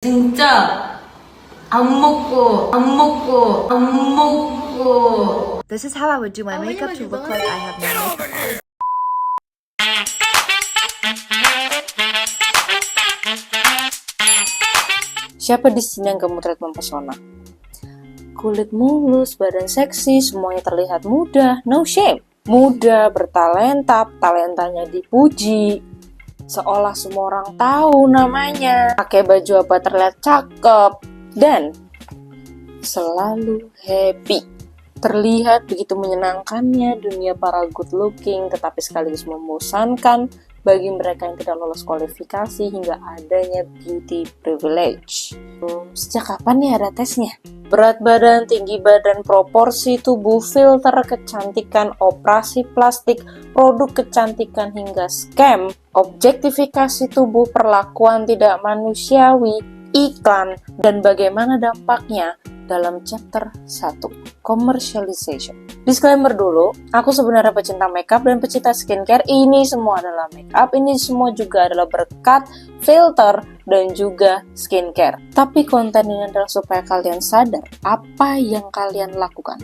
진짜 안 먹고. This is how I would do my makeup to look like I have no makeup on. Siapa di sini yang gak motret mempesona? Kulit mulus, badan seksi, semuanya terlihat muda, no shame. Muda, bertalenta, talentanya dipuji. Seolah semua orang tahu namanya. Pakai baju apa terlihat cakep. Dan selalu happy. Terlihat begitu menyenangkannya dunia para good looking, tetapi sekaligus membosankan bagi mereka yang tidak lolos kualifikasi hingga adanya beauty privilege. Sejak kapan nih ada tesnya? Berat badan, tinggi badan, proporsi tubuh, filter kecantikan, operasi plastik, produk kecantikan hingga scam, objektifikasi tubuh, perlakuan tidak manusiawi, iklan, dan bagaimana dampaknya dalam chapter 1, commercialization. Disclaimer dulu, aku sebenarnya pecinta makeup dan pecinta skincare. Ini semua adalah makeup, ini semua juga adalah berkat filter dan juga skincare. Tapi konten ini adalah supaya kalian sadar apa yang kalian lakukan.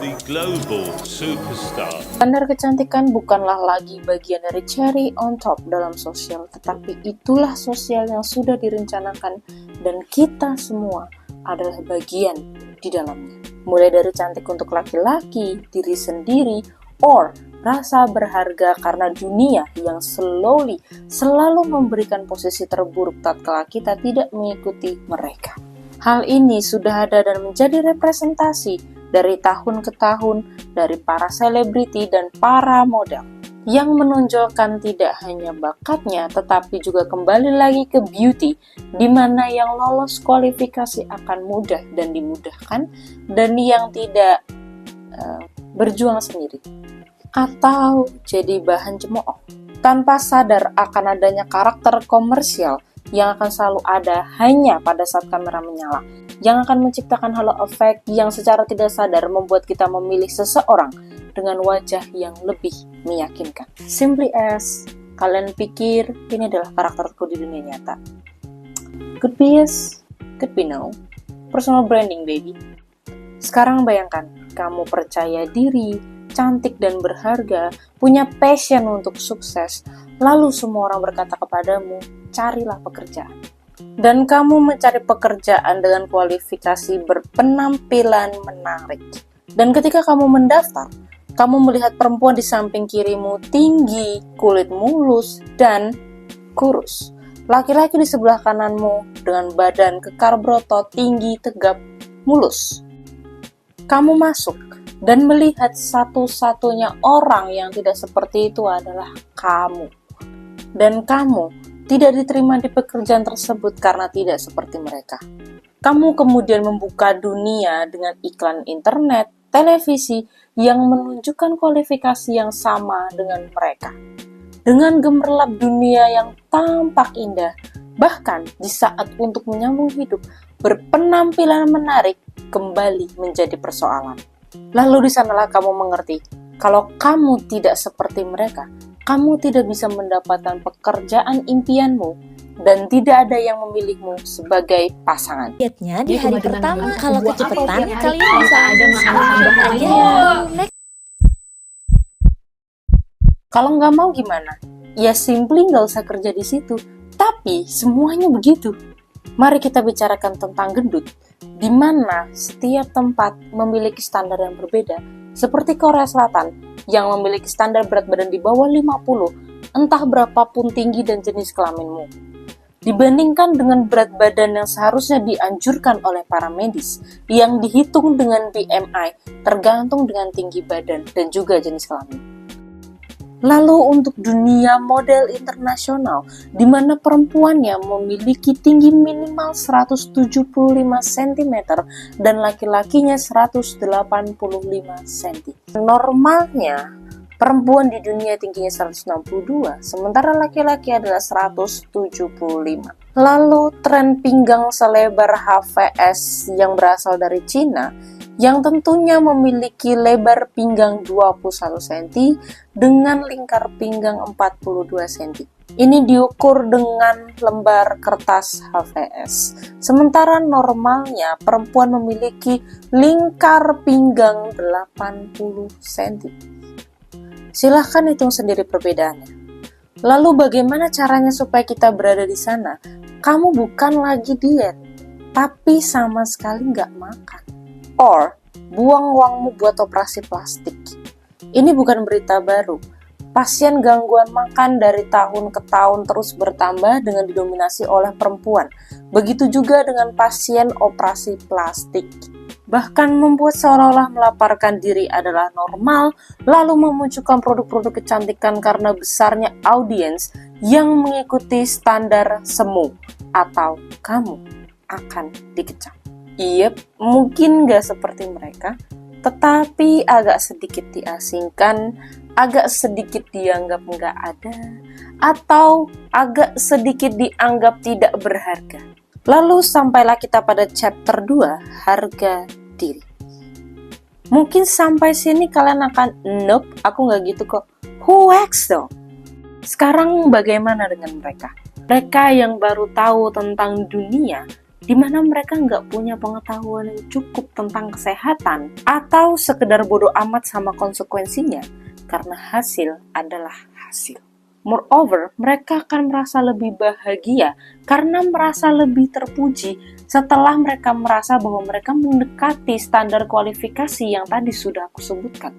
The global superstar. Standar kecantikan bukanlah lagi bagian dari cherry on top dalam sosial, tetapi itulah sosial yang sudah direncanakan dan kita semua adalah bagian di dalamnya. Mulai dari cantik untuk laki-laki, diri sendiri, or rasa berharga karena dunia yang selalu memberikan posisi terburuk tatkala kita tidak mengikuti mereka. Hal ini sudah ada dan menjadi representasi dari tahun ke tahun dari para selebriti dan para model yang menonjolkan tidak hanya bakatnya tetapi juga kembali lagi ke beauty, di mana yang lolos kualifikasi akan mudah dan dimudahkan dan yang tidak berjuang sendiri atau jadi bahan cemooh tanpa sadar akan adanya karakter komersial yang akan selalu ada hanya pada saat kamera menyala, yang akan menciptakan halo effect yang secara tidak sadar membuat kita memilih seseorang dengan wajah yang lebih meyakinkan. Simply as, kalian pikir ini adalah karakterku di dunia nyata. Could be yes, could be no. Personal branding, baby. Sekarang bayangkan, kamu percaya diri, cantik dan berharga, punya passion untuk sukses, lalu semua orang berkata kepadamu, carilah pekerjaan. Dan kamu mencari pekerjaan dengan kualifikasi berpenampilan menarik. Dan ketika kamu mendaftar, kamu melihat perempuan di samping kirimu tinggi, kulit mulus, dan kurus. Laki-laki di sebelah kananmu dengan badan kekar berotot, tinggi, tegap, mulus. Kamu masuk dan melihat satu-satunya orang yang tidak seperti itu adalah kamu. Dan kamu tidak diterima di pekerjaan tersebut karena tidak seperti mereka. Kamu kemudian membuka dunia dengan iklan internet, televisi yang menunjukkan kualifikasi yang sama dengan mereka. Dengan gemerlap dunia yang tampak indah, bahkan di saat untuk menyambung hidup, berpenampilan menarik kembali menjadi persoalan. Lalu di sanalah kamu mengerti, kalau kamu tidak seperti mereka, kamu tidak bisa mendapatkan pekerjaan impianmu dan tidak ada yang memilihmu sebagai pasangan. Dietnya di hari pertama, kalau kecepatan, kalian bisa aja aja. Kalau nggak mau gimana? Ya simply nggak usah kerja di situ. Tapi semuanya begitu. Mari kita bicarakan tentang gendut, di mana setiap tempat memiliki standar yang berbeda. Seperti Korea Selatan, yang memiliki standar berat badan di bawah 50, entah berapapun tinggi dan jenis kelaminmu. Dibandingkan dengan berat badan yang seharusnya dianjurkan oleh para medis, yang dihitung dengan BMI, tergantung dengan tinggi badan dan juga jenis kelamin. Lalu untuk dunia model internasional, di mana perempuannya memiliki tinggi minimal 175 cm dan laki-lakinya 185 cm. Normalnya, perempuan di dunia tingginya 162, sementara laki-laki adalah 175. Lalu tren pinggang selebar HVS yang berasal dari Cina, yang tentunya memiliki lebar pinggang 21 cm dengan lingkar pinggang 42 cm. Ini diukur dengan lembar kertas HVS. Sementara normalnya perempuan memiliki lingkar pinggang 80 cm. Silahkan hitung sendiri perbedaannya. Lalu bagaimana caranya supaya kita berada di sana? Kamu bukan lagi diet, tapi sama sekali nggak makan. Or, buang uangmu buat operasi plastik. Ini bukan berita baru. Pasien gangguan makan dari tahun ke tahun terus bertambah dengan didominasi oleh perempuan. Begitu juga dengan pasien operasi plastik. Bahkan membuat seolah-olah melaparkan diri adalah normal, lalu memunculkan produk-produk kecantikan karena besarnya audiens yang mengikuti standar semu, atau kamu akan dikecam. Mungkin gak seperti mereka, tetapi agak sedikit diasingkan, agak sedikit dianggap nggak ada, atau agak sedikit dianggap tidak berharga. Lalu sampailah kita pada chapter 2, harga diri. Mungkin sampai sini kalian akan, nope, aku nggak gitu kok. Hoax dong. Sekarang bagaimana dengan mereka? Mereka yang baru tahu tentang dunia, di mana mereka nggak punya pengetahuan yang cukup tentang kesehatan, atau sekedar bodoh amat sama konsekuensinya, karena hasil adalah hasil. Moreover, mereka akan merasa lebih bahagia karena merasa lebih terpuji setelah mereka merasa bahwa mereka mendekati standar kualifikasi yang tadi sudah aku sebutkan.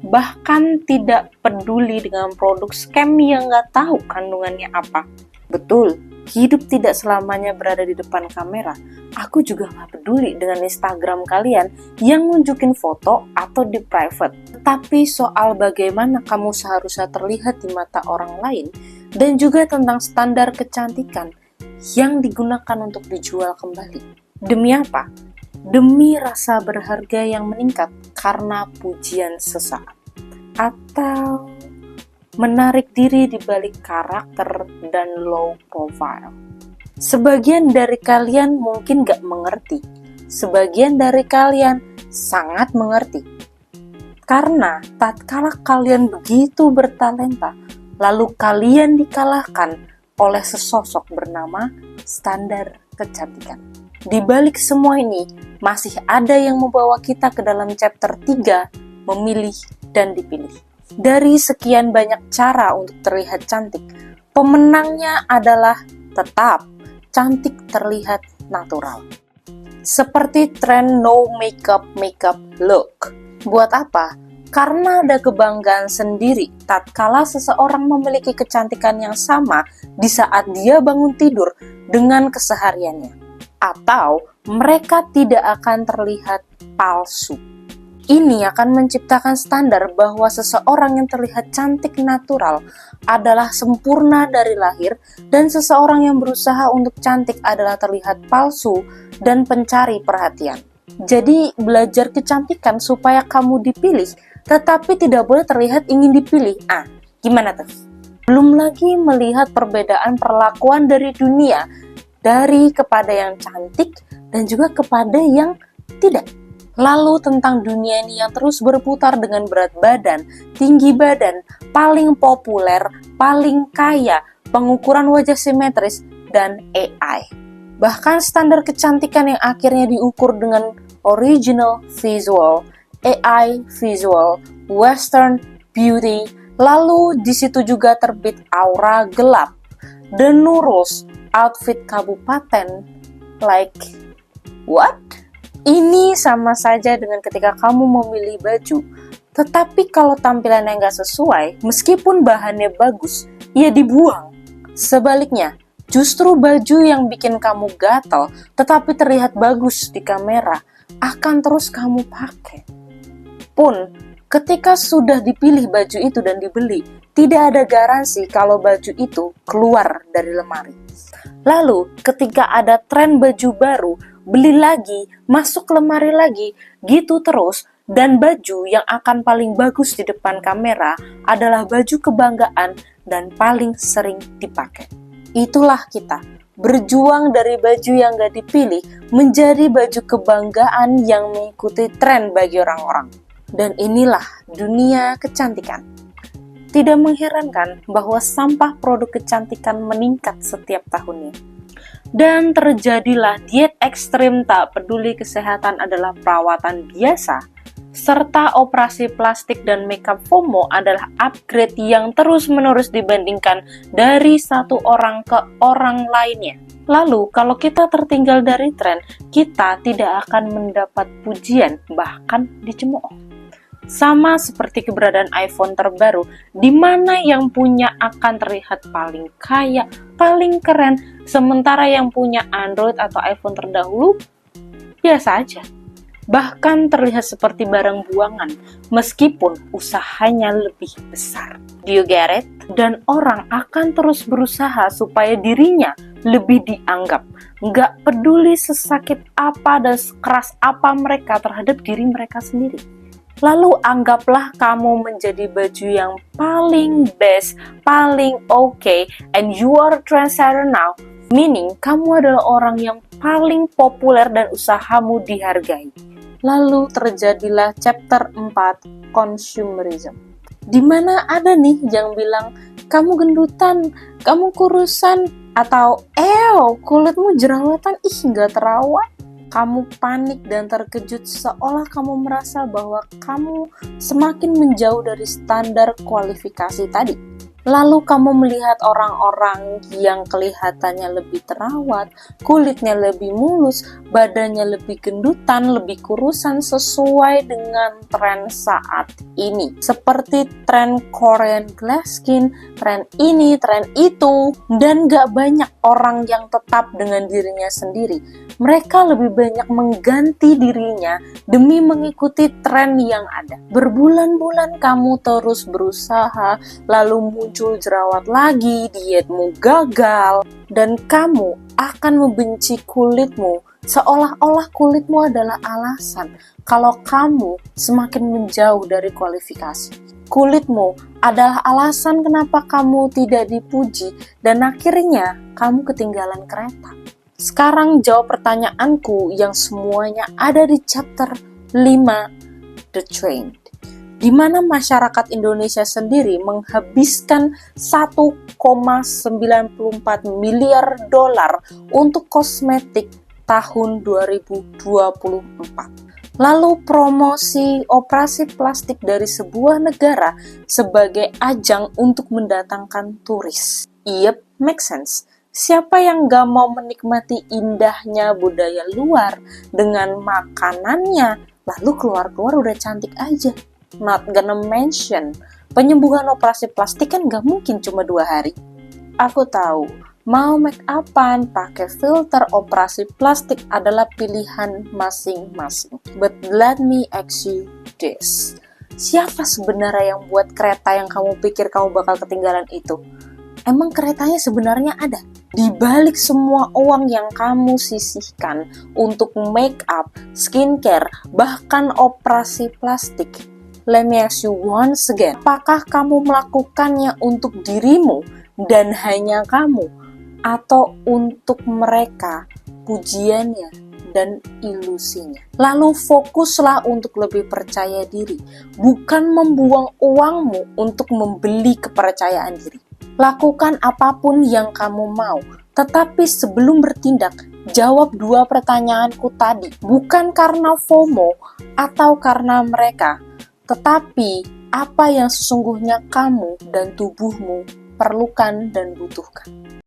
Bahkan tidak peduli dengan produk scam yang nggak tahu kandungannya apa. Betul, hidup tidak selamanya berada di depan kamera. Aku juga gak peduli dengan Instagram kalian yang nunjukin foto atau di private. Tetapi soal bagaimana kamu seharusnya terlihat di mata orang lain, dan juga tentang standar kecantikan yang digunakan untuk dijual kembali. Demi apa? Demi rasa berharga yang meningkat karena pujian sesaat. Atau menarik diri di balik karakter dan low profile. Sebagian dari kalian mungkin gak mengerti, sebagian dari kalian sangat mengerti. Karena tatkala kalian begitu bertalenta, lalu kalian dikalahkan oleh sesosok bernama standar kecantikan. Di balik semua ini, masih ada yang membawa kita ke dalam chapter 3, memilih dan dipilih. Dari sekian banyak cara untuk terlihat cantik, pemenangnya adalah tetap cantik terlihat natural. Seperti tren no makeup look. Buat apa? Karena ada kebanggaan sendiri tatkala seseorang memiliki kecantikan yang sama di saat dia bangun tidur dengan kesehariannya. Atau mereka tidak akan terlihat palsu. Ini akan menciptakan standar bahwa seseorang yang terlihat cantik natural adalah sempurna dari lahir, dan seseorang yang berusaha untuk cantik adalah terlihat palsu dan pencari perhatian. Jadi belajar kecantikan supaya kamu dipilih, tetapi tidak boleh terlihat ingin dipilih. Gimana tuh? Belum lagi melihat perbedaan perlakuan dari dunia, dari kepada yang cantik dan juga kepada yang tidak. Lalu tentang dunia ini yang terus berputar dengan berat badan, tinggi badan, paling populer, paling kaya, pengukuran wajah simetris, dan AI. Bahkan standar kecantikan yang akhirnya diukur dengan original visual, AI visual, western beauty, lalu di situ juga terbit aura gelap, the Nurul's outfit kabupaten, like what? Ini sama saja dengan ketika kamu memilih baju, tetapi kalau tampilannya nggak sesuai, meskipun bahannya bagus, ya dibuang. Sebaliknya, justru baju yang bikin kamu gatal, tetapi terlihat bagus di kamera, akan terus kamu pakai. Pun, ketika sudah dipilih baju itu dan dibeli, tidak ada garansi kalau baju itu keluar dari lemari. Lalu, ketika ada tren baju baru, beli lagi, masuk lemari lagi, gitu terus, dan baju yang akan paling bagus di depan kamera adalah baju kebanggaan dan paling sering dipakai. Itulah kita, berjuang dari baju yang gak dipilih menjadi baju kebanggaan yang mengikuti tren bagi orang-orang. Dan inilah dunia kecantikan. Tidak mengherankan bahwa sampah produk kecantikan meningkat setiap tahunnya. Dan terjadilah diet ekstrim tak peduli kesehatan adalah perawatan biasa, serta operasi plastik dan makeup FOMO adalah upgrade yang terus-menerus dibandingkan dari satu orang ke orang lainnya. Lalu, kalau kita tertinggal dari tren, kita tidak akan mendapat pujian, bahkan dicemooh. Sama seperti keberadaan iPhone terbaru, di mana yang punya akan terlihat paling kaya, paling keren, sementara yang punya Android atau iPhone terdahulu, biasa aja. Bahkan terlihat seperti barang buangan, meskipun usahanya lebih besar. Do you get it? Dan orang akan terus berusaha supaya dirinya lebih dianggap. Nggak peduli sesakit apa dan sekeras apa mereka terhadap diri mereka sendiri. Lalu anggaplah kamu menjadi baju yang paling best, paling okay, and you are a trendsetter now. Meaning, kamu adalah orang yang paling populer dan usahamu dihargai. Lalu terjadilah chapter 4, consumerism. Di mana ada nih yang bilang, kamu gendutan, kamu kurusan, atau kulitmu jerawatan, nggak terawat. Kamu panik dan terkejut seolah kamu merasa bahwa kamu semakin menjauh dari standar kualifikasi tadi. Lalu kamu melihat orang-orang yang kelihatannya lebih terawat, kulitnya lebih mulus, badannya lebih gendutan, lebih kurusan sesuai dengan tren saat ini. Seperti tren Korean glass skin, tren ini, tren itu, dan gak banyak orang yang tetap dengan dirinya sendiri. Mereka lebih banyak mengganti dirinya demi mengikuti tren yang ada. Berbulan-bulan kamu terus berusaha, lalu muncul jerawat lagi, dietmu gagal, dan kamu akan membenci kulitmu seolah-olah kulitmu adalah alasan kalau kamu semakin menjauh dari kualifikasi. Kulitmu adalah alasan kenapa kamu tidak dipuji dan akhirnya kamu ketinggalan kereta. Sekarang jawab pertanyaanku yang semuanya ada di chapter 5, The Trend, di mana masyarakat Indonesia sendiri menghabiskan 1,94 miliar dolar untuk kosmetik tahun 2024. Lalu promosi operasi plastik dari sebuah negara sebagai ajang untuk mendatangkan turis. Yep, make sense. Siapa yang gak mau menikmati indahnya budaya luar dengan makanannya, lalu keluar-keluar udah cantik aja. Not gonna mention, penyembuhan operasi plastik kan gak mungkin cuma 2 hari. Aku tahu, mau make upan, pakai filter, operasi plastik adalah pilihan masing-masing. But let me ask you this. Siapa sebenarnya yang buat kereta yang kamu pikir kamu bakal ketinggalan itu? Emang keretanya sebenarnya ada? Di balik semua uang yang kamu sisihkan untuk make up, skincare, bahkan operasi plastik, let me ask you once again, apakah kamu melakukannya untuk dirimu dan hanya kamu, atau untuk mereka, pujiannya, dan ilusinya? Lalu fokuslah untuk lebih percaya diri, bukan membuang uangmu untuk membeli kepercayaan diri. Lakukan apapun yang kamu mau, tetapi sebelum bertindak, jawab 2 pertanyaanku tadi, bukan karena FOMO atau karena mereka, tetapi apa yang sesungguhnya kamu dan tubuhmu perlukan dan butuhkan.